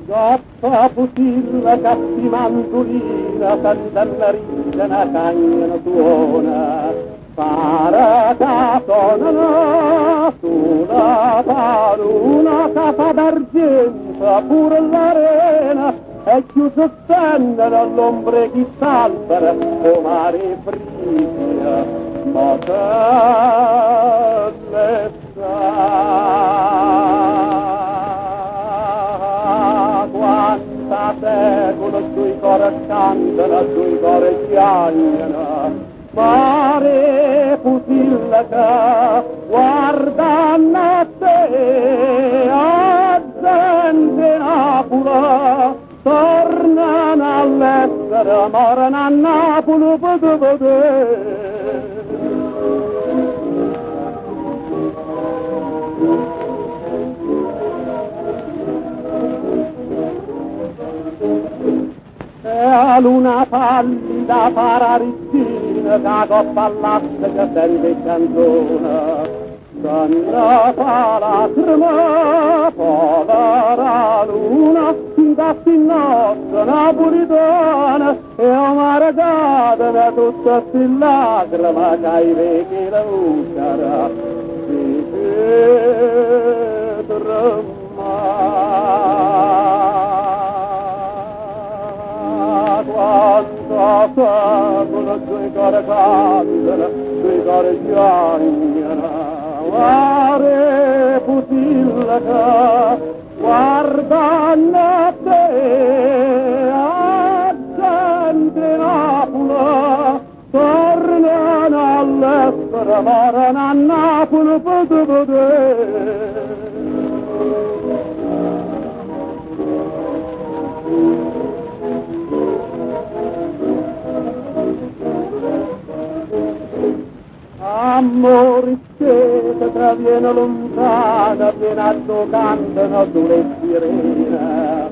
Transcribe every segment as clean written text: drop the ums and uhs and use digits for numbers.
Goppa pusilla cattimantulina, tanta risa una cagna tuona, paracatonana, sulla paluna, capa d'argento, pure l'arena, e chiuso stende dall'ombre chi salpera, o mare frigia, potelle secolo sui cori cantano, sui cori piangono, mare pusillaca, guardando a te, a gente Napoli, tornano all'estero, morano a Napoli, e luna pallida pararizzina che coppa all'asse che sente canzone sanna fa lacrima povera luna datti nostra napolitana e amargata da tutta sti lacrima che ai vecchi la uscerà di quando sui cori cantano, sui cori piangono, mare pusillaca, guardando a te, a gente Napoli, tornano all'estero, morano a Napoli, amore che traviene lontana, appena cantano sulle sirene,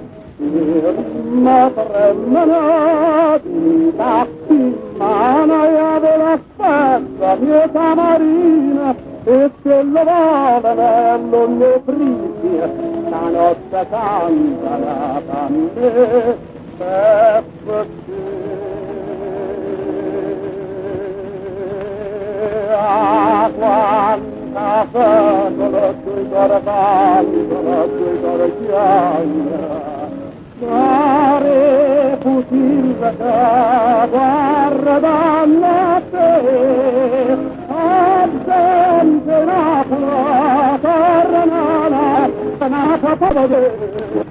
ma tremano di tappi in mano e ave la spezza, mia camarina, e se lo volano non ne frighi, stanotte cantano a me, quanta secolo sui cori cantano, sui cori piangono, mare pusillaca, guardando a te, a gente Napoli, tornano a Napoli.